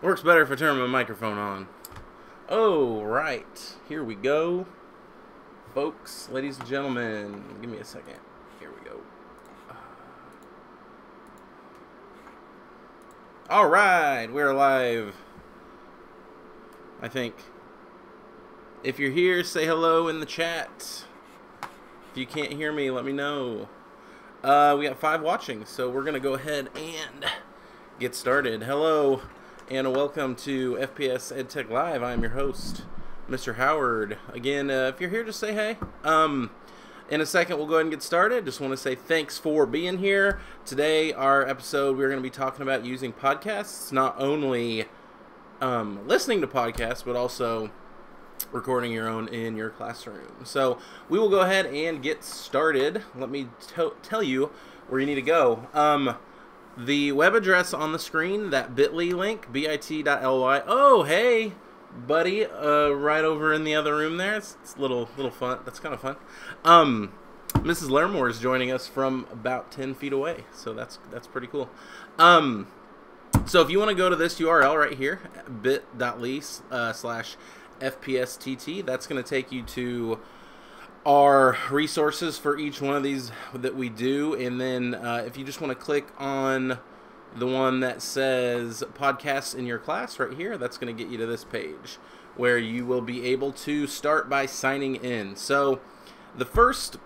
Works better if I turn my microphone on. Oh, right. Here we go. Folks, ladies and gentlemen, give me a second. Here we go. All right, we're live. I think. If you're here, say hello in the chat. If you can't hear me, let me know. We got 5 watching, so we're going to go ahead and get started. Hello, and welcome to FPS EdTech Live. I'm your host, Mr. Howard. Again, if you're here, just say hey. In a second, we'll go ahead and get started. Just want to say thanks for being here. Today, our episode, we're going to be talking about using podcasts, not only listening to podcasts, but also recording your own in your classroom. So we will go ahead and get started. Let me tell you where you need to go. The web address on the screen, that bit.ly link, bit.ly. Oh, hey, buddy, right over in the other room there. It's a little fun. That's kind of fun. Mrs. Larimore is joining us from about 10 feet away, so that's pretty cool. So if you want to go to this URL right here, bit.ly /FPSTT, that's going to take you to our resources for each one of these that we do. And then if you just want to click on the one that says podcasts in your class right here, that's going to get you to this page where you will be able to start by signing in. So the first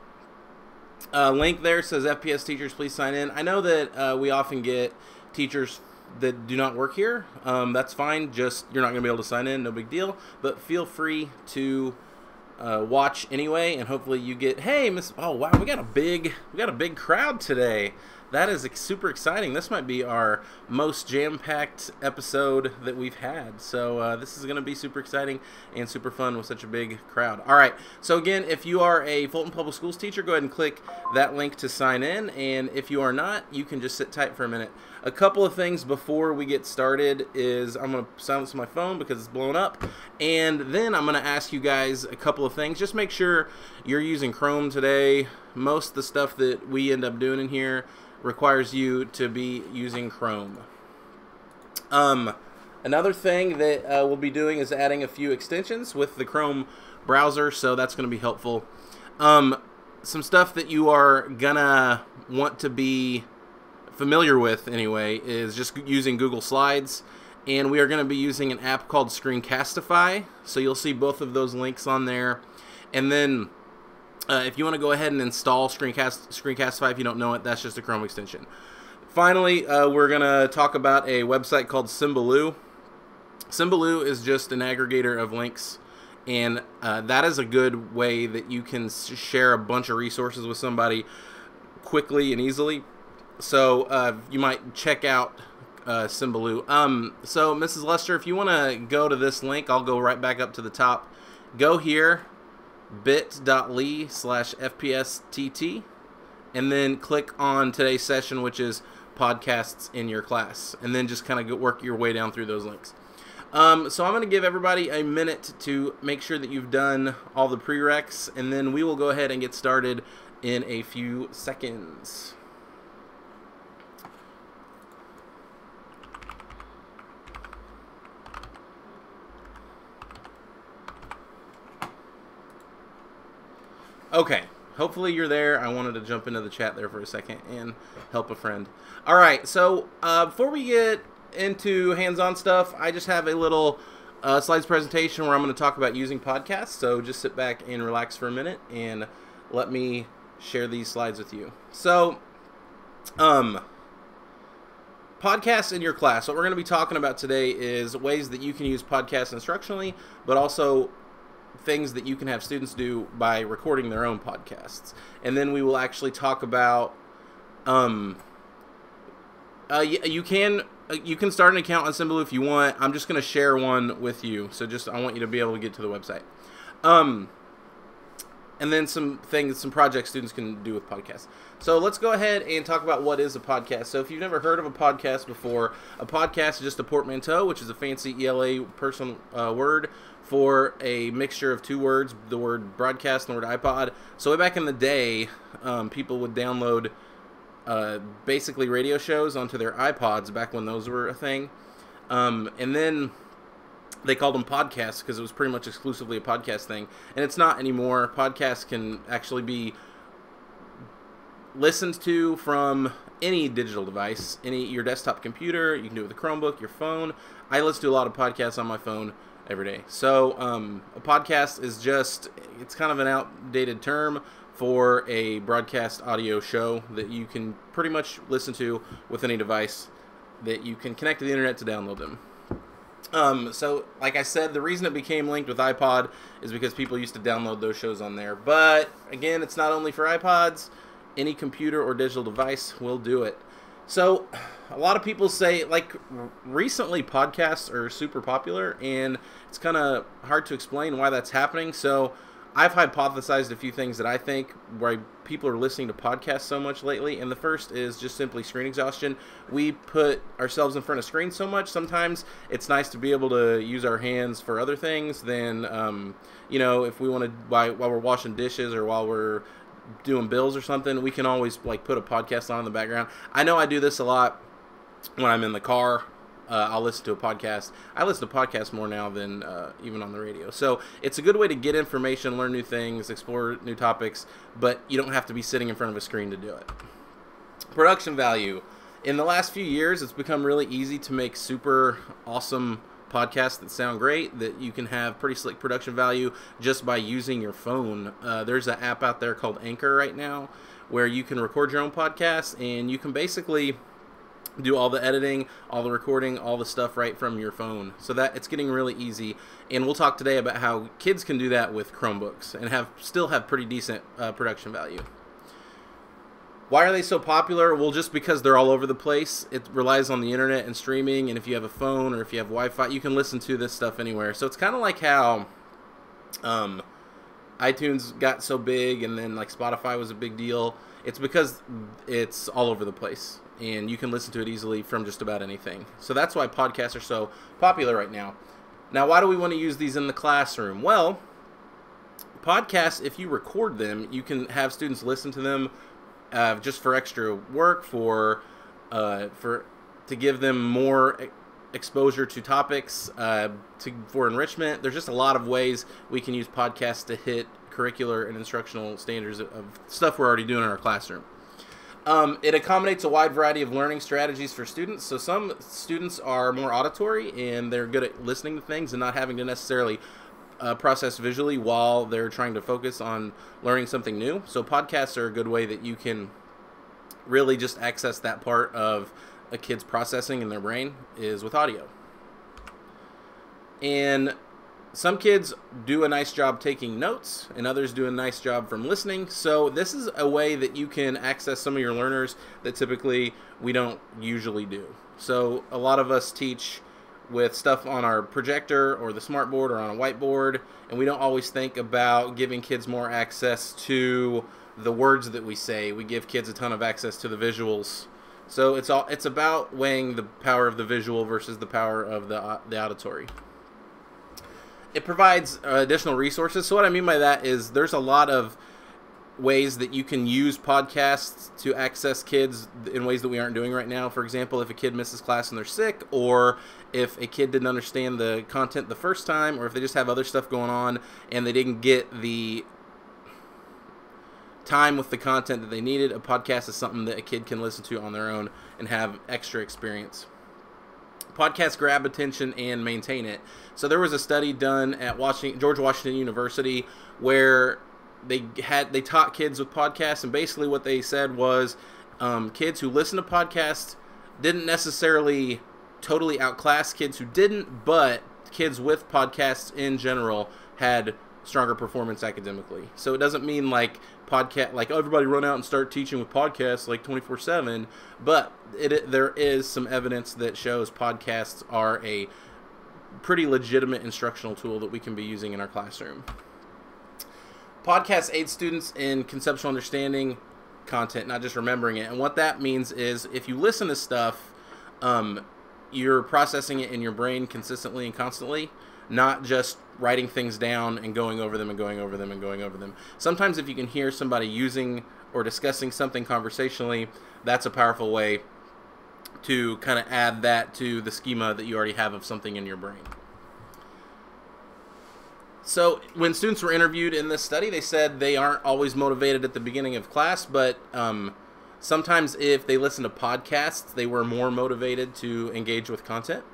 link there says FPS teachers, please sign in. I know that we often get teachers that do not work here. That's fine. Just you're not going to be able to sign in. No big deal. But feel free to watch anyway, and hopefully you get. Hey, Miss. Oh wow, we got a big crowd today. That is super exciting. This might be our most jam-packed episode that we've had. So this is going to be super exciting and super fun with such a big crowd. All right. So again, if you are a Fulton Public Schools teacher, go ahead and click that link to sign in. And if you are not, you can just sit tight for a minute. A couple of things before we get started is I'm going to silence my phone because it's blown up. And then I'm going to ask you guys a couple of things. Just make sure you're using Chrome today. Most of the stuff that we end up doing in here requires you to be using Chrome. Another thing that we'll be doing is adding a few extensions with the Chrome browser, so that's going to be helpful. Some stuff that you are gonna want to be familiar with anyway is just using Google Slides, and we are going to be using an app called Screencastify, so you'll see both of those links on there. And then if you want to go ahead and install Screencastify, if you don't know it, that's just a Chrome extension. Finally, we're going to talk about a website called Symbaloo. Symbaloo is just an aggregator of links, and that is a good way that you can share a bunch of resources with somebody quickly and easily. So you might check out Symbaloo. So Mrs. Lester, if you want to go to this link, I'll go right back up to the top. Go here, bit.ly /FPSTT, and then click on today's session, which is podcasts in your class, and then just kind of work your way down through those links. So I'm going to give everybody a minute to make sure that you've done all the prereqs, and then we will go ahead and get started in a few seconds. Okay, hopefully you're there. I wanted to jump into the chat there for a second and help a friend. All right, so before we get into hands-on stuff, I just have a little slides presentation where I'm going to talk about using podcasts. So just sit back and relax for a minute and let me share these slides with you. So, podcasts in your class. What we're going to be talking about today is ways that you can use podcasts instructionally, but also things that you can have students do by recording their own podcasts. And then we will actually talk about you can start an account on Symbaloo if you want. I'm just going to share one with you, so I want you to be able to get to the website. And then some projects students can do with podcasts. So let's go ahead and talk about what is a podcast. So if you've never heard of a podcast before, a podcast is just a portmanteau, which is a fancy ELA person word for a mixture of two words, the word broadcast and the word iPod. So way back in the day, people would download basically radio shows onto their iPods back when those were a thing. And then they called them podcasts because it was pretty much exclusively a podcast thing. And it's not anymore. Podcasts can actually be listened to from any digital device, your desktop computer. You can do it with a Chromebook, your phone. I listen to a lot of podcasts on my phone every day. So a podcast is it's kind of an outdated term for a broadcast audio show that you can pretty much listen to with any device that you can connect to the internet to download them. So, like I said, the reason it became linked with iPod is because people used to download those shows on there. But, again, it's not only for iPods. Any computer or digital device will do it. So, a lot of people say, like, recently podcasts are super popular, and it's kind of hard to explain why that's happening. So, I've hypothesized a few things that I think why people are listening to podcasts so much lately, and the first is just simply screen exhaustion. We put ourselves in front of screens so much, sometimes it's nice to be able to use our hands for other things than, if we want to, while we're washing dishes or while we're doing bills or something, we can always, like, put a podcast on in the background. I know I do this a lot when I'm in the car. I'll listen to a podcast. I listen to podcasts more now than even on the radio. So it's a good way to get information, learn new things, explore new topics, but you don't have to be sitting in front of a screen to do it. Production value. In the last few years, it's become really easy to make super awesome podcasts that sound great, that you can have pretty slick production value just by using your phone. There's an app out there called Anchor right now where you can record your own podcast, and you can basically do all the editing, all the recording, all the stuff right from your phone. So that it's getting really easy. And we'll talk today about how kids can do that with Chromebooks and still have pretty decent production value. Why are they so popular? Well, just because they're all over the place. It relies on the internet and streaming, and if you have a phone or if you have Wi-Fi, you can listen to this stuff anywhere. So it's kind of like how iTunes got so big, and then like Spotify was a big deal. It's because it's all over the place, and you can listen to it easily from just about anything. So that's why podcasts are so popular right now. Now, why do we want to use these in the classroom? Well, podcasts, if you record them, you can have students listen to them just for extra work, to give them more exposure to topics, for enrichment. There's just a lot of ways we can use podcasts to hit curricular and instructional standards of stuff we're already doing in our classroom. It accommodates a wide variety of learning strategies for students. So some students are more auditory and they're good at listening to things and not having to necessarily process visually while they're trying to focus on learning something new. So podcasts are a good way that you can really just access that part of a kid's processing in their brain is with audio. And some kids do a nice job taking notes, and others do a nice job from listening. So this is a way that you can access some of your learners that typically we don't usually do. So a lot of us teach with stuff on our projector or the smartboard or on a whiteboard, and we don't always think about giving kids more access to the words that we say. We give kids a ton of access to the visuals. So it's about weighing the power of the visual versus the power of the auditory. It provides additional resources. So what I mean by that is there's a lot of ways that you can use podcasts to access kids in ways that we aren't doing right now. For example, if a kid misses class and they're sick, or if a kid didn't understand the content the first time, or if they just have other stuff going on and they didn't get the time with the content that they needed, a podcast is something that a kid can listen to on their own and have extra experience. Podcasts grab attention and maintain it. So there was a study done at George Washington University where they taught kids with podcasts, and basically what they said was kids who listen to podcasts didn't necessarily totally outclass kids who didn't, but kids with podcasts in general had stronger performance academically. So it doesn't mean like everybody run out and start teaching with podcasts like 24/7, but there is some evidence that shows podcasts are a pretty legitimate instructional tool that we can be using in our classroom. Podcasts aid students in conceptual understanding content, not just remembering it. And what that means is if you listen to stuff, you're processing it in your brain consistently and constantly, not just writing things down and going over them and going over them and going over them. Sometimes if you can hear somebody using or discussing something conversationally, that's a powerful way to kind of add that to the schema that you already have of something in your brain. So when students were interviewed in this study, they said they aren't always motivated at the beginning of class, but sometimes if they listen to podcasts, they were more motivated to engage with content.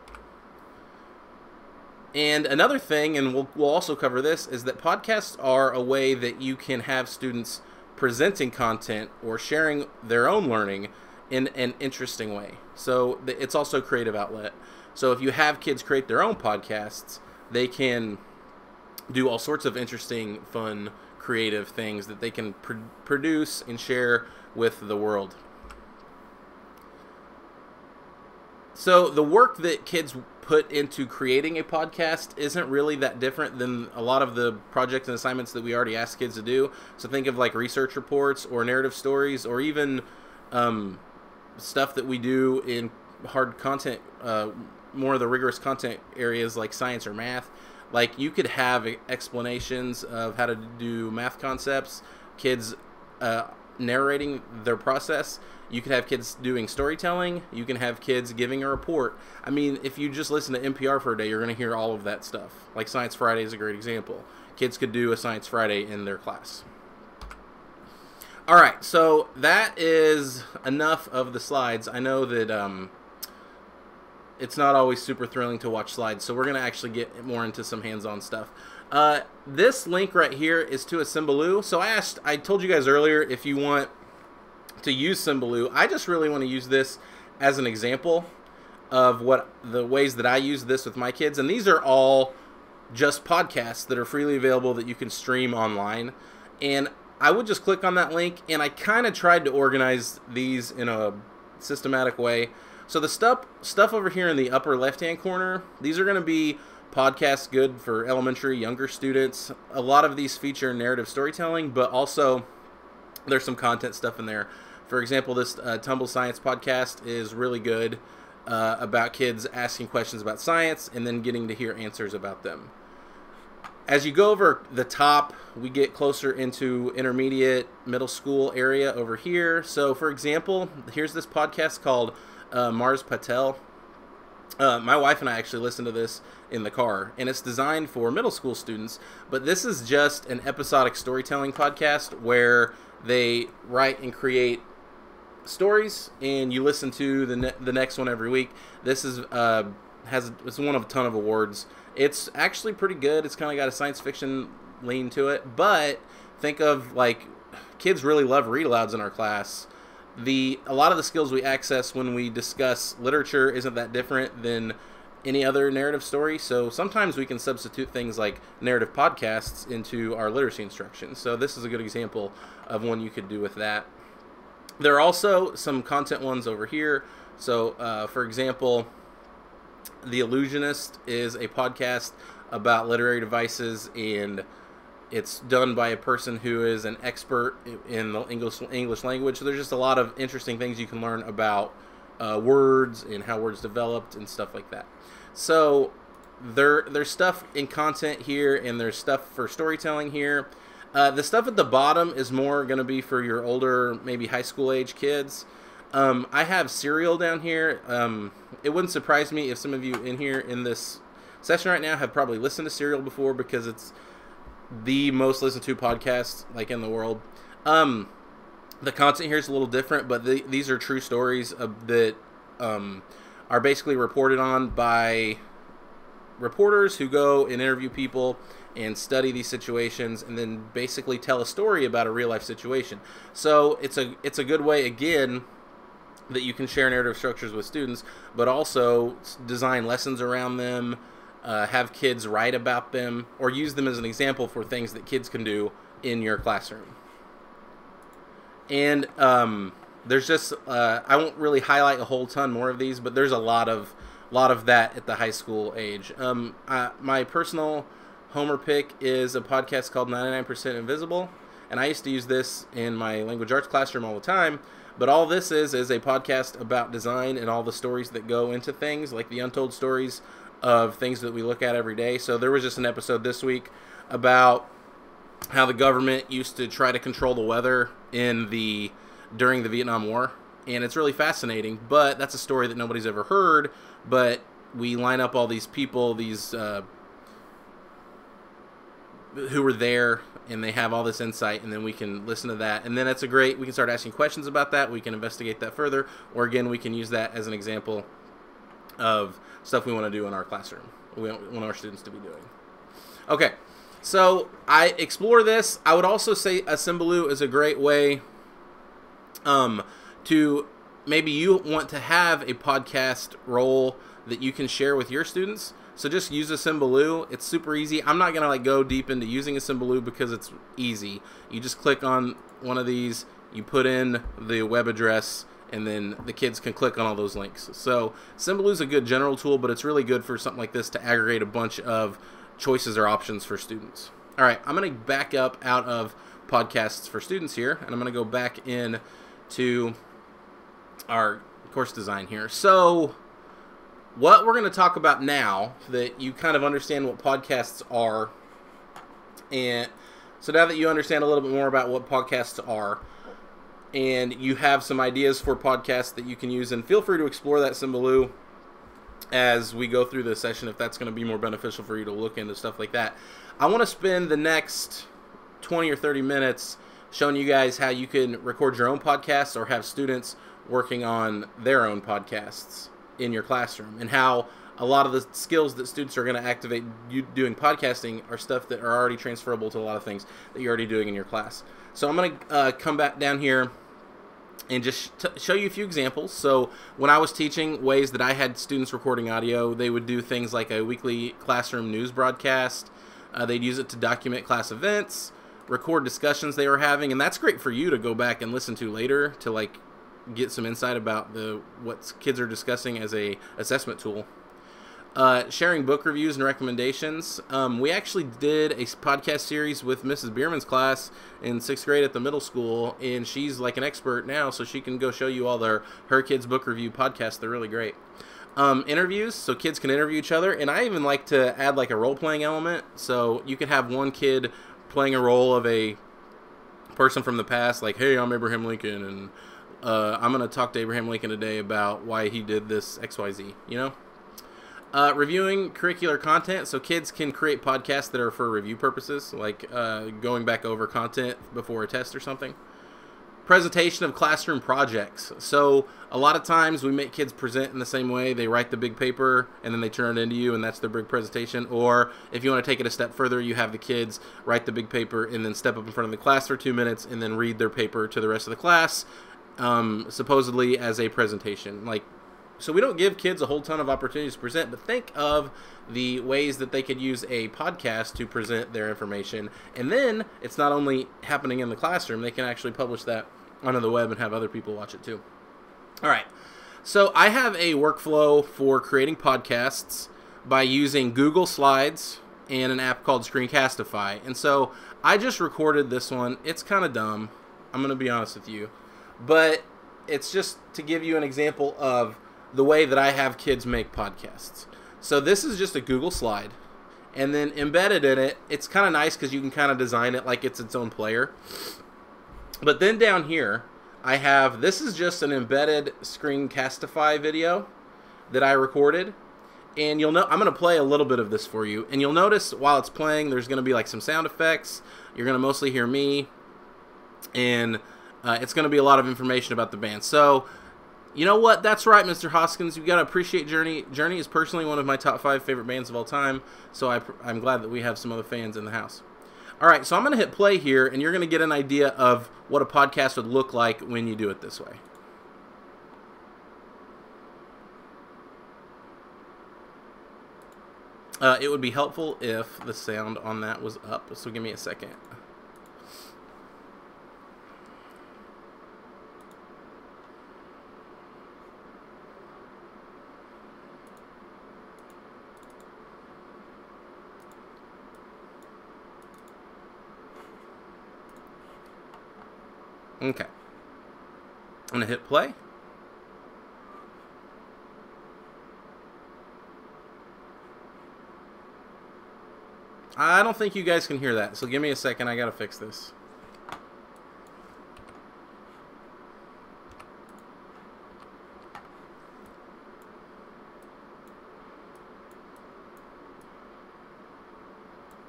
And another thing, and we'll also cover this, is that podcasts are a way that you can have students presenting content or sharing their own learning in an interesting way. So it's also a creative outlet. So if you have kids create their own podcasts, they can do all sorts of interesting, fun, creative things that they can produce and share with the world. So the work that kids put into creating a podcast isn't really that different than a lot of the projects and assignments that we already ask kids to do. So think of like research reports or narrative stories, or even stuff that we do in hard content, more of the rigorous content areas like science or math. Like you could have explanations of how to do math concepts, kids narrating their process. You could have kids doing storytelling. You can have kids giving a report. I mean, if you just listen to NPR for a day, you're going to hear all of that stuff. Like Science Friday is a great example. Kids could do a Science Friday in their class. All right, so that is enough of the slides. I know that it's not always super thrilling to watch slides, so we're going to actually get more into some hands-on stuff. This link right here is to a Symbaloo. So I told you guys earlier if you want to use Symbaloo. I just really want to use this as an example of what the ways that I use this with my kids. And these are all just podcasts that are freely available that you can stream online. And I would just click on that link, and I kind of tried to organize these in a systematic way. So the stuff over here in the upper left-hand corner, these are going to be podcasts good for elementary, younger students. A lot of these feature narrative storytelling, but also there's some content stuff in there. For example, this Tumble Science podcast is really good about kids asking questions about science and then getting to hear answers about them. As you go over the top, we get closer into intermediate, middle school area over here. So, for example, here's this podcast called Mars Patel. My wife and I actually listened to this in the car, and it's designed for middle school students, but this is just an episodic storytelling podcast where they write and create stories, and you listen to the next one every week. This is it's won a ton of awards. It's actually pretty good. It's kind of got a science fiction lean to it, but think of like kids really love read-alouds in our class. A lot of the skills we access when we discuss literature isn't that different than any other narrative story, so sometimes we can substitute things like narrative podcasts into our literacy instruction. So this is a good example of one you could do with that. There are also some content ones over here. So, for example, The Illusionist is a podcast about literary devices, and it's done by a person who is an expert in the English language. So there's just a lot of interesting things you can learn about words and how words developed and stuff like that. So there's stuff in content here, and there's stuff for storytelling here. The stuff at the bottom is more going to be for your older, maybe high school age kids. I have Serial down here. It wouldn't surprise me if some of you in here in this session right now have probably listened to Serial before, because it's the most listened to podcast like in the world. The content here is a little different, but these are true stories that are basically reported on by reporters who go and interview people and study these situations and then basically tell a story about a real life situation. So it's a good way, again, that you can share narrative structures with students, but also design lessons around them, have kids write about them, or use them as an example for things that kids can do in your classroom. And there's just I won't really highlight a whole ton more of these, but there's a lot of that at the high school age. My personal homer pick is a podcast called 99% Invisible, and I used to use this in my language arts classroom all the time. But all this is a podcast about design and all the stories that go into things, like the untold stories of things that we look at every day. So there was just an episode this week about how the government used to try to control the weather during the Vietnam War, and it's really fascinating, but that's a story that nobody's ever heard, but we line up all these people, these who were there, and they have all this insight, and then we can listen to that, and then that's we can start asking questions about that, we can investigate that further, or again, we can use that as an example of stuff we want to do in our classroom, we want our students to be doing. Okay, so I explore this. I would also say a Symbaloo is a great way to, maybe you want to have a podcast role that you can share with your students. So just use a Symbaloo. It's super easy. I'm not gonna go deep into using a Symbaloo because it's easy. You just click on one of these, you put in the web address, and then the kids can click on all those links. So Symbaloo is a good general tool, but it's really good for something like this to aggregate a bunch of choices or options for students. All right, I'm gonna back up out of podcasts for students here, and I'm gonna go back in to our course design here. So what we're going to talk about now, that you kind of understand what podcasts are, and so now that you understand a little bit more about what podcasts are, and you have some ideas for podcasts that you can use, and feel free to explore that Symbaloo as we go through this session if that's going to be more beneficial for you to look into stuff like that. I want to spend the next 20 or 30 minutes showing you guys how you can record your own podcasts or have students working on their own podcasts in your classroom, and how a lot of the skills that students are going to activate doing podcasting are stuff that are already transferable to a lot of things that you're already doing in your class. So I'm going to come back down here and just show you a few examples. So when I was teaching ways that I had students recording audio, they would do things like a weekly classroom news broadcast. They'd use it to document class events, record discussions they were having, and that's great for you to go back and listen to later to get some insight about what kids are discussing as a assessment tool. Sharing book reviews and recommendations. We actually did a podcast series with Mrs. Bierman's class in 6th grade at the middle school, and she's like an expert now, so she can go show you all her kids' book review podcasts. They're really great. Interviews, so kids can interview each other, and I even like to add a role-playing element, so you could have one kid playing a role of a person from the past, like, hey, I'm Abraham Lincoln, and I'm going to talk to Abraham Lincoln today about why he did this XYZ, Reviewing curricular content, so kids can create podcasts that are for review purposes, like going back over content before a test or something. Presentation of classroom projects. So a lot of times we make kids present in the same way. They write the big paper and then they turn it into you, and that's their big presentation. Or if you want to take it a step further, you have the kids write the big paper and then step up in front of the class for 2 minutes and then read their paper to the rest of the class, supposedly as a presentation. So we don't give kids a whole ton of opportunities to present, but think of the ways that they could use a podcast to present their information. And then it's not only happening in the classroom, they can actually publish that onto the web and have other people watch it too. All right. So I have a workflow for creating podcasts by using Google Slides and an app called Screencastify. And so I just recorded this one. It's kind of dumb, I'm going to be honest with you. But it's just to give you an example of the way that I have kids make podcasts. So this is just a Google slide, and then embedded in it, it's kind of nice because you can kind of design it like it's its own player. But then down here, I have, this is just an embedded Screencastify video that I recorded. And you'll know, I'm going to play a little bit of this for you. And you'll notice while it's playing, there's going to be some sound effects. You're going to mostly hear me. And it's going to be a lot of information about the band. So, you know what? That's right, Mr. Hoskins. You've got to appreciate Journey. Journey is personally one of my top 5 favorite bands of all time. So I'm glad that we have some other fans in the house. All right, so I'm going to hit play here, and you're going to get an idea of what a podcast would look like when you do it this way. It would be helpful if the sound on that was up, so give me a second. Okay. I'm going to hit play. I don't think you guys can hear that, so give me a second. I got to fix this.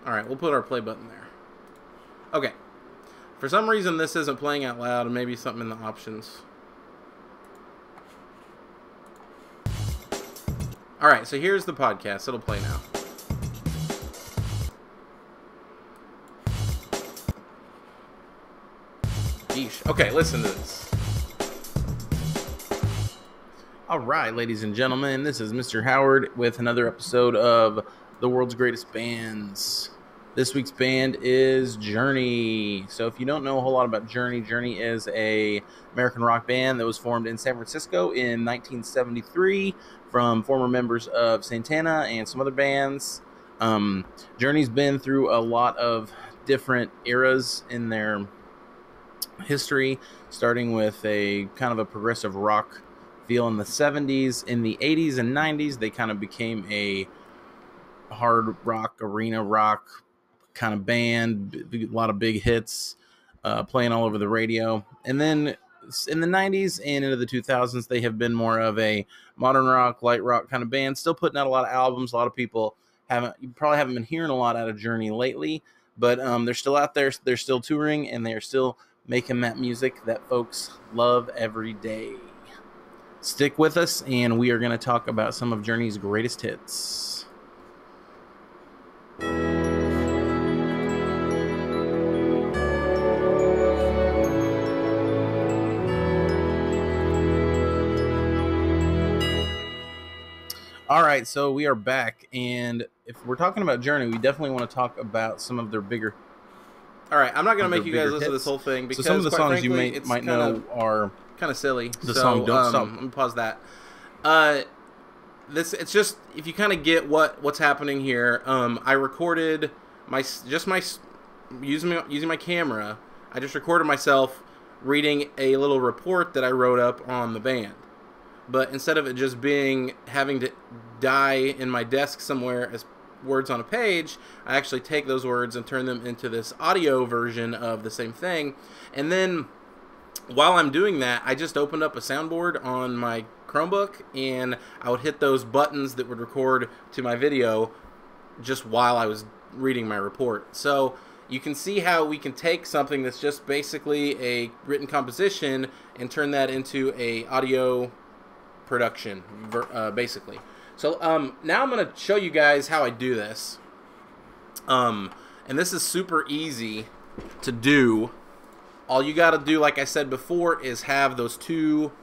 Alright, we'll put our play button there. Okay. For some reason, this isn't playing out loud, and maybe something in the options. Alright, so here's the podcast. It'll play now. Yeesh. Okay, listen to this. Alright, ladies and gentlemen, this is Mr. Howard with another episode of The World's Greatest Bands. This week's band is Journey. So if you don't know a whole lot about Journey, Journey is an American rock band that was formed in San Francisco in 1973 from former members of Santana and some other bands. Journey's been through a lot of different eras in their history, starting with a kind of a progressive rock feel in the 70s. In the 80s and 90s, they kind of became a hard rock, arena rock kind of band, a lot of big hits, playing all over the radio. And then in the 90s and into the 2000s, they have been more of a modern rock, light rock kind of band, still putting out a lot of albums. A lot of people probably haven't been hearing a lot out of Journey lately, but they're still out there, they're still touring, and they're still making that music that folks love every day. Stick with us, and we are going to talk about some of Journey's greatest hits. All right, so we are back, and if we're talking about Journey, we definitely want to talk about some of their bigger. All right, I'm not going to make you guys listen to this whole thing because some of the songs frankly, you might know are kind of silly. The song "Don't Stop." Let me pause that. It's just if you kind of get what's happening here. I recorded using my camera. I just recorded myself reading a little report that I wrote up on the band. But instead of it just having to die in my desk somewhere as words on a page, I actually take those words and turn them into this audio version of the same thing. And then while I'm doing that, I just opened up a soundboard on my Chromebook, and I would hit those buttons that would record to my video just while I was reading my report. So you can see how we can take something that's just basically a written composition and turn that into a audio production, basically. So now I'm going to show you guys how I do this. And this is super easy to do. All you got to do, like I said before, is have those two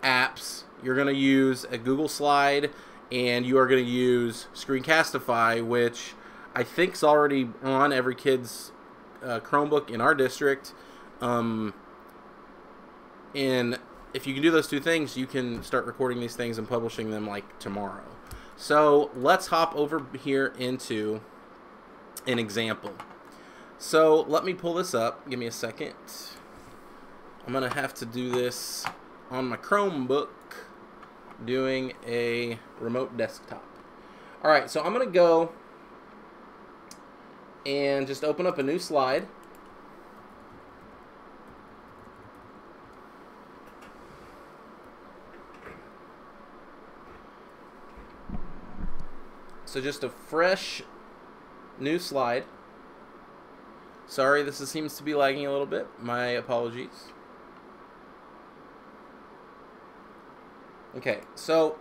apps. You're going to use a Google Slide, and you are going to use Screencastify, which I think is already on every kid's Chromebook in our district. And if you can do those two things, you can start recording these things and publishing them like tomorrow. So let's hop over here into an example. So let me pull this up. Give me a second. I'm going to have to do this on my Chromebook doing a remote desktop. All right, so I'm going to go and just open up a new slide. So just a fresh new slide. Sorry, this seems to be lagging a little bit. My apologies. Okay, so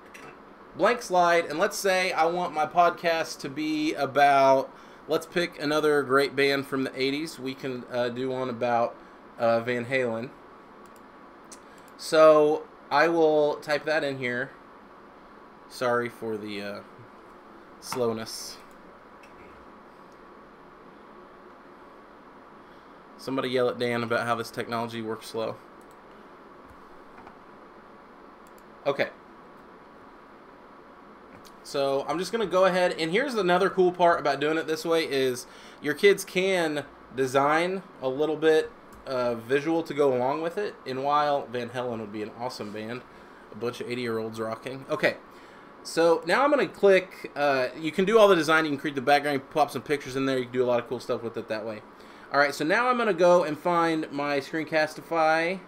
blank slide, and let's say I want my podcast to be about, let's pick another great band from the 80s. We can do one about Van Halen. So I will type that in here. Sorry for the slowness. Somebody yell at Dan about how this technology works slow. Okay. So I'm just going to go ahead, and here's another cool part about doing it this way is your kids can design a little bit visual to go along with it, and while Van Halen would be an awesome band, a bunch of 80-year-olds rocking. Okay. So now I'm going to click, you can do all the design, you can create the background, you can pop some pictures in there, you can do a lot of cool stuff with it that way. Alright, so now I'm going to go and find my Screencastify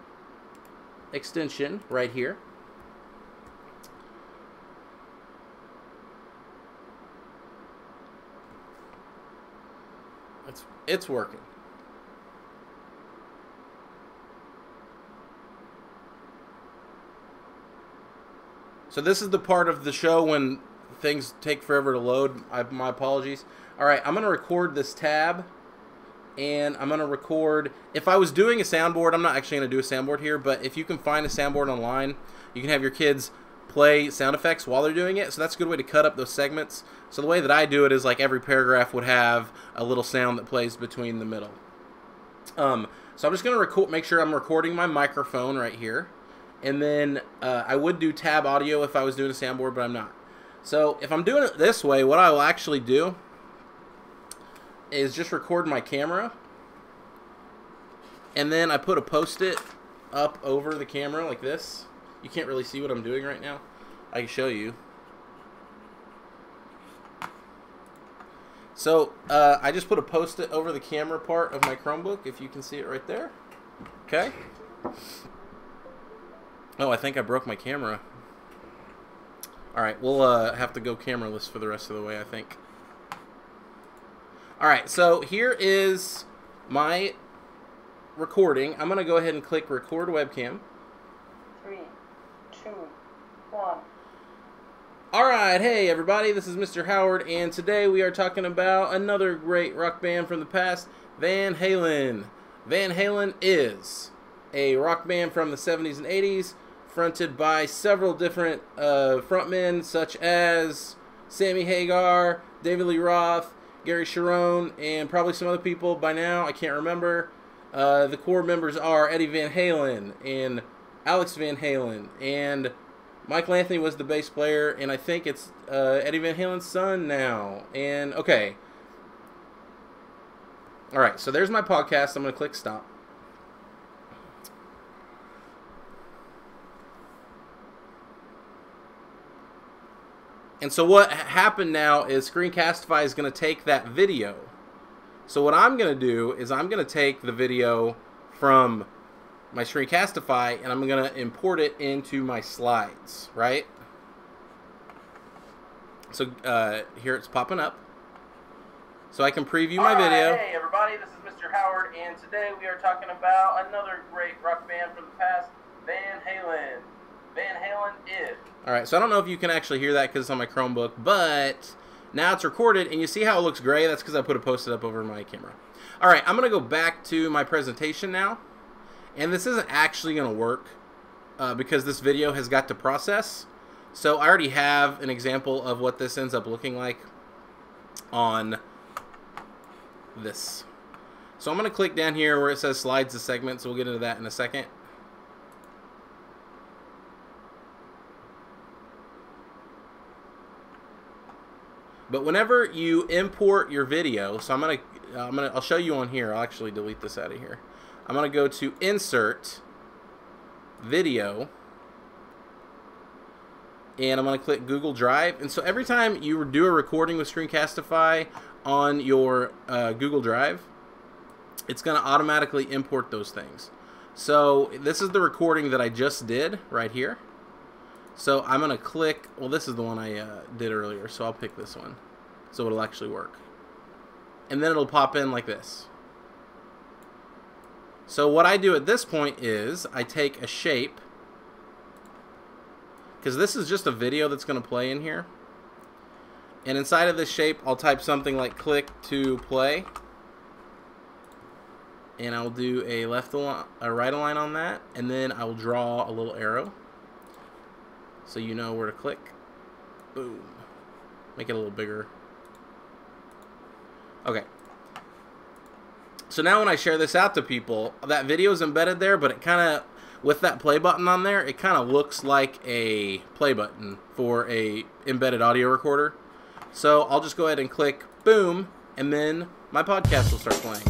extension right here. It's working. So this is the part of the show when things take forever to load. My apologies. All right, I'm going to record this tab, and I'm going to record... If I was doing a soundboard, I'm not actually going to do a soundboard here, but if you can find a soundboard online, you can have your kids play sound effects while they're doing it, so that's a good way to cut up those segments. So the way that I do it is like every paragraph would have a little sound that plays between the middle. So I'm just going to make sure I'm recording my microphone right here. And then I would do tab audio if I was doing a soundboard, but I'm not. So if I'm doing it this way, what I will actually do is just record my camera. And then I put a post-it up over the camera like this. You can't really see what I'm doing right now. I can show you. So I just put a post-it over the camera part of my Chromebook, if you can see it right there. Okay. Oh, I think I broke my camera. Alright, we'll have to go cameraless for the rest of the way, I think. Alright, so here is my recording. I'm going to go ahead and click Record Webcam. 3, 2, 1. Alright, hey everybody, this is Mr. Howard, and today we are talking about another great rock band from the past, Van Halen. Van Halen is a rock band from the 70s and 80s, fronted by several different frontmen, such as Sammy Hagar, David Lee Roth, Gary Cherone, and probably some other people by now. I can't remember. The core members are Eddie Van Halen and Alex Van Halen, and Michael Anthony was the bass player, and I think it's Eddie Van Halen's son now. And okay. Alright, so there's my podcast. I'm going to click stop. And so what happened now is Screencastify is going to take that video. So what I'm going to do is I'm going to take the video from my Screencastify and I'm going to import it into my slides, right? So here it's popping up. So I can preview my video. Hey everybody, this is Mr. Howard, and today we are talking about another great rock band from the past, Van Halen. Van Halen is... Alright, so I don't know if you can actually hear that because it's on my Chromebook, but now it's recorded, and you see how it looks gray? That's because I put a post-it up over my camera. Alright, I'm going to go back to my presentation now, and this isn't actually going to work because this video has got to process. So I already have an example of what this ends up looking like on this. So I'm going to click down here where it says slides to segments, so we'll get into that in a second. But whenever you import your video, so I'll show you on here. I'll actually delete this out of here. I'm gonna go to Insert, Video, and I'm gonna click Google Drive. And so every time you do a recording with Screencastify on your Google Drive, it's gonna automatically import those things. So this is the recording that I just did right here. So I'm going to click, well this is the one I did earlier, so I'll pick this one. So it'll actually work. And then it'll pop in like this. So what I do at this point is, I take a shape, because this is just a video that's going to play in here. And inside of this shape, I'll type something like click to play. And I'll do a right align on that, and then I will draw a little arrow. So you know where to click. Boom. Make it a little bigger. Okay. So now when I share this out to people, that video is embedded there, but it kind of, with that play button on there, it kind of looks like a play button for a embedded audio recorder. So I'll just go ahead and click boom, and then my podcast will start playing.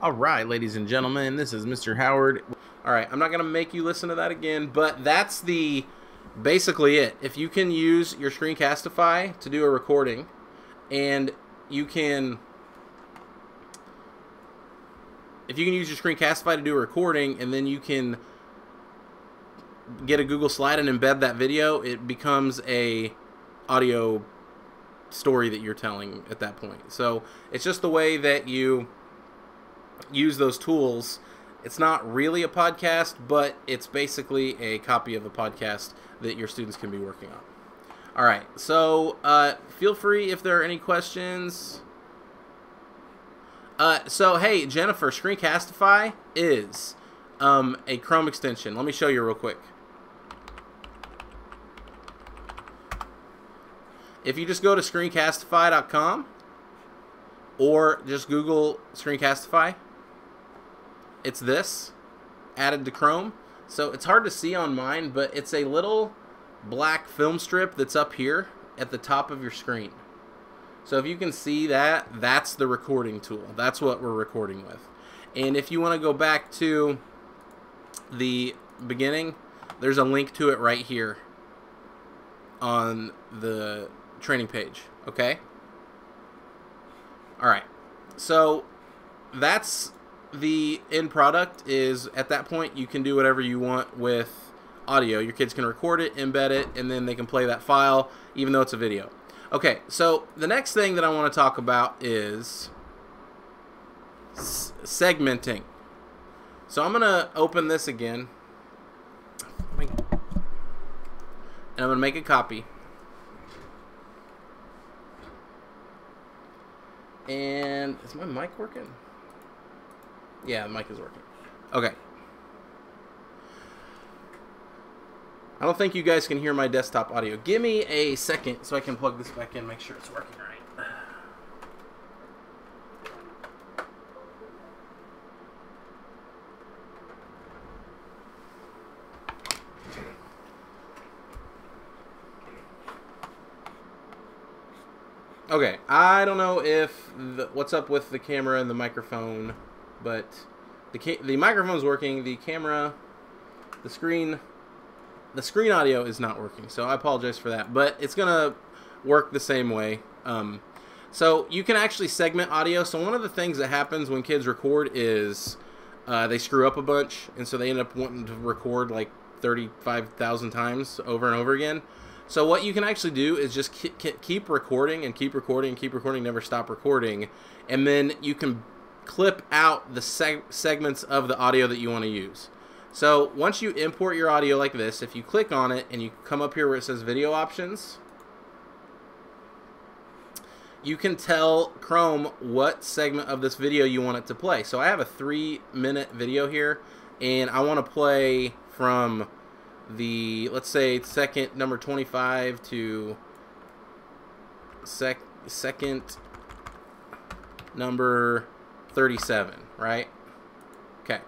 Alright, ladies and gentlemen, this is Mr. Howard. Alright, I'm not going to make you listen to that again, but that's basically it. If you can use your Screencastify to do a recording, and if you can use your Screencastify to do a recording, and then you can get a Google slide and embed that video, it becomes a audio story that you're telling at that point. So it's just the way that you use those tools. It's not really a podcast, but it's basically a copy of a podcast that your students can be working on. All right, so feel free if there are any questions. So, hey, Jennifer, Screencastify is a Chrome extension. Let me show you real quick. If you just go to screencastify.com or just Google Screencastify, it's this, added to Chrome. So it's hard to see on mine, but it's a little black film strip that's up here at the top of your screen. So if you can see that, that's the recording tool. That's what we're recording with. And if you want to go back to the beginning, there's a link to it right here on the training page. Okay? Alright. So that's the end product. Is at that point you can do whatever you want with audio. Your kids can record it, embed it, and then they can play that file even though it's a video. Okay, so the next thing that I want to talk about is segmenting. So I'm going to open this again, and I'm going to make a copy. And is my mic working? Yeah, the mic is working. Okay. I don't think you guys can hear my desktop audio. Give me a second so I can plug this back in, make sure it's working right. Okay, I don't know if what's up with the camera and the microphone, but the microphone's working, the camera, the screen audio is not working, so I apologize for that, but it's gonna work the same way. So you can actually segment audio. So one of the things that happens when kids record is they screw up a bunch, and so they end up wanting to record like 35,000 times over and over again. So what you can actually do is just keep recording and keep recording and keep recording, never stop recording, and then you can clip out the segments of the audio that you want to use. So once you import your audio like this, if you click on it and you come up here where it says video options, you can tell Chrome what segment of this video you want it to play. So I have a 3-minute video here, and I want to play from the, let's say, second number 25 to second number 37, right? Okay.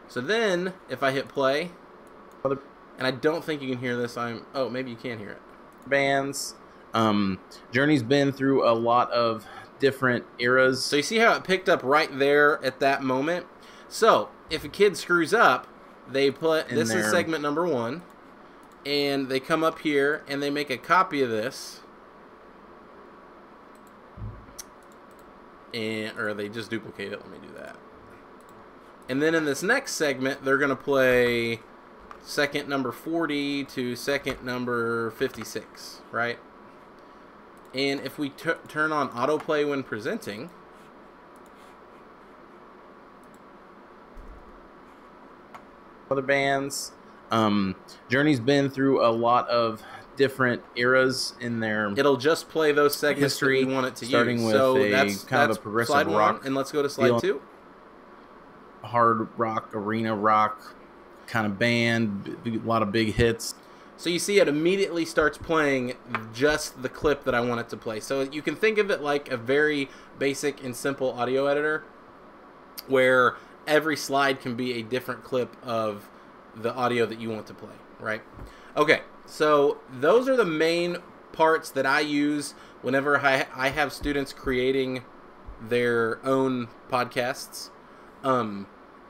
So then, if I hit play, and I don't think you can hear this, oh, maybe you can hear it. Bands. Journey's been through a lot of different eras. So you see how it picked up right there at that moment? So, if a kid screws up, they put, this is segment number 1, and they come up here, and they make a copy of this, or they just duplicate it. Let me do that. And then in this next segment, they're going to play second number 40 to second number 56, right? And if we turn on autoplay when presenting, other bands, Journey's been through a lot of different eras in their, it'll just play those segments history, that we want it to starting use. With so that's kind of a progressive slide rock, 1, and let's go to slide 2. Hard rock, arena rock kind of band, a lot of big hits. So you see it immediately starts playing just the clip that I want it to play. So you can think of it like a very basic and simple audio editor where every slide can be a different clip of the audio that you want to play, right? Okay, so those are the main parts that I use whenever I have students creating their own podcasts.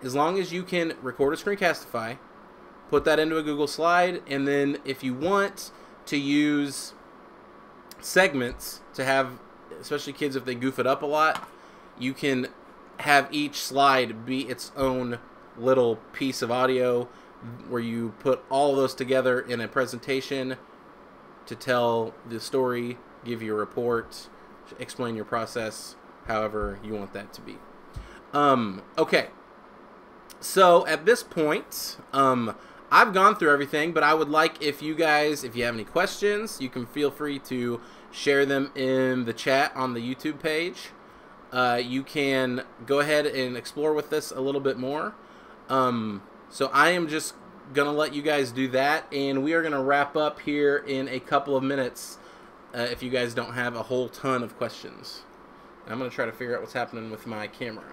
As long as you can record a Screencastify, put that into a Google slide, and then if you want to use segments to have, especially kids if they goof it up a lot, you can have each slide be its own little piece of audio where you put all of those together in a presentation to tell the story give you a report, explain your process, however you want that to be. Okay. So at this point, I've gone through everything, but I would like if you guys, if you have any questions, you can feel free to share them in the chat on the YouTube page. You can go ahead and explore with this a little bit more. So I am just going to let you guys do that, and we are going to wrap up here in a couple of minutes if you guys don't have a whole ton of questions. And I'm going to try to figure out what's happening with my camera.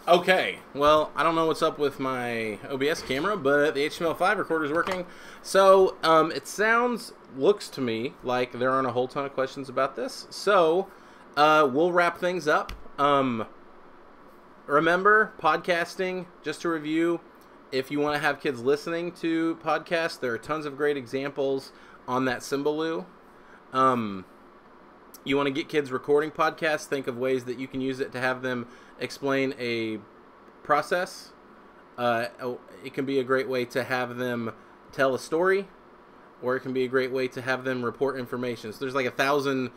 Okay, well, I don't know what's up with my OBS camera, but the HTML5 recorder is working. So, it looks to me like there aren't a whole ton of questions about this. So, we'll wrap things up. Remember, podcasting, just to review, if you want to have kids listening to podcasts, there are tons of great examples on that Symbaloo. You want to get kids recording podcasts, think of ways that you can use it to have them explain a process. It can be a great way to have them tell a story, or it can be a great way to have them report information. So there's like 1,000,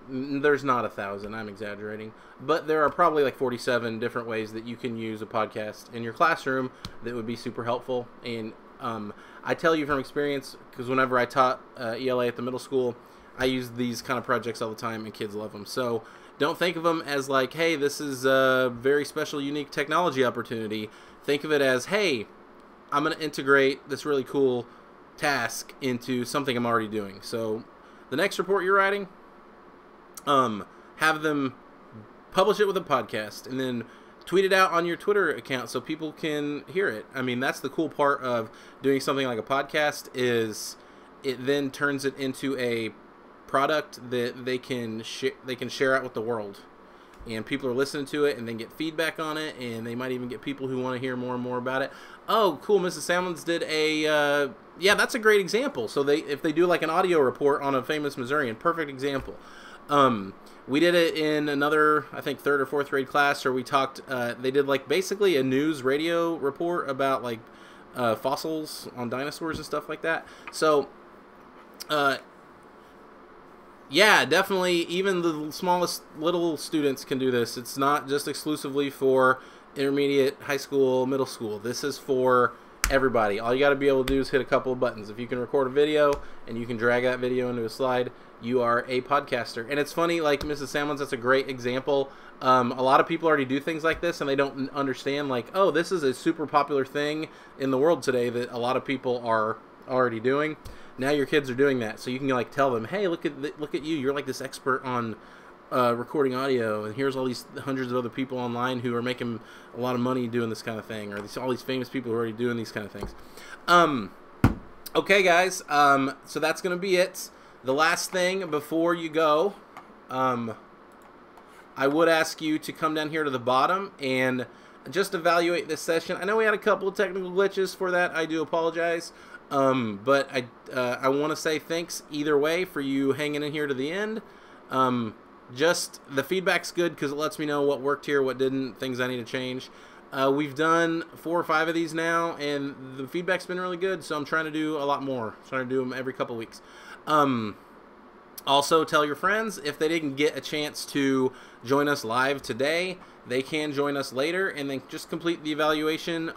there's not 1,000, I'm exaggerating, but there are probably like 47 different ways that you can use a podcast in your classroom that would be super helpful. And I tell you from experience, because whenever I taught ELA at the middle school, I use these kind of projects all the time, and kids love them. So don't think of them as like, hey, this is a very special, unique technology opportunity. Think of it as, hey, I'm going to integrate this really cool task into something I'm already doing. So the next report you're writing, have them publish it with a podcast, and then tweet it out on your Twitter account so people can hear it. I mean, that's the cool part of doing something like a podcast, is it then turns it into a product that they can share out with the world, and people are listening to it and then get feedback on it, and they might even get people who want to hear more and more about it. Oh, cool, Mrs. Salmons did a yeah, that's a great example. So if they do like an audio report on a famous Missourian, perfect example. We did it in another, I think, 3rd or 4th grade class, where we talked, they did like basically a news radio report about like fossils on dinosaurs and stuff like that. So yeah, definitely, even the smallest little students can do this. It's not just exclusively for intermediate, high school, middle school. This is for everybody. All you got to be able to do is hit a couple of buttons. If you can record a video and you can drag that video into a slide, you are a podcaster. And it's funny, like Mrs. Salmons, that's a great example. A lot of people already do things like this, and they don't understand, like, oh, this is a super popular thing in the world today that a lot of people are already doing. Now your kids are doing that, so you can like tell them, hey, look at you. You're like this expert on recording audio, and here's all these hundreds of other people online who are making a lot of money doing this kind of thing, or all these famous people who are already doing these kind of things. Okay, guys. So that's gonna be it. The last thing before you go, I would ask you to come down here to the bottom and just evaluate this session. I know we had a couple of technical glitches for that. I do apologize. But I want to say thanks either way for you hanging in here to the end. Just the feedback's good because it lets me know what worked here, what didn't, things I need to change. We've done 4 or 5 of these now, and the feedback's been really good, so I'm trying to do a lot more. I'm trying to do them every couple weeks. Also, tell your friends, if they didn't get a chance to join us live today, they can join us later, and then just complete the evaluation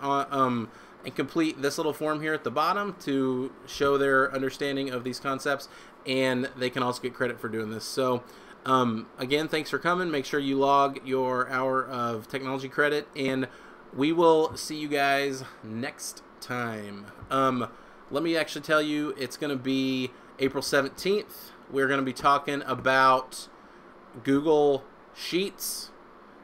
and complete this little form here at the bottom to show their understanding of these concepts, and they can also get credit for doing this. So again, thanks for coming. Make sure you log your hour of technology credit, and we will see you guys next time. Let me actually tell you, it's going to be April 17th. We're going to be talking about Google Sheets.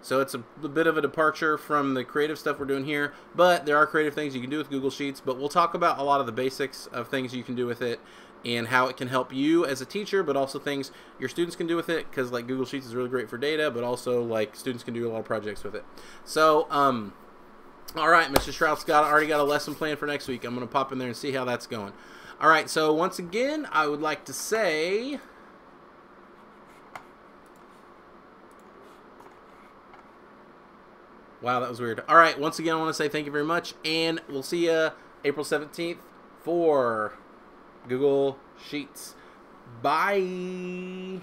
So it's a bit of a departure from the creative stuff we're doing here, but there are creative things you can do with Google Sheets, but we'll talk about a lot of the basics of things you can do with it and how it can help you as a teacher, but also things your students can do with it, because like Google Sheets is really great for data, but also like students can do a lot of projects with it. So, all right, Mr. Strout's already got a lesson plan for next week. I'm going to pop in there and see how that's going. All right, so once again, I would like to say... Wow, that was weird. All right, once again, I want to say thank you very much, and we'll see you April 17th for Google Sheets. Bye.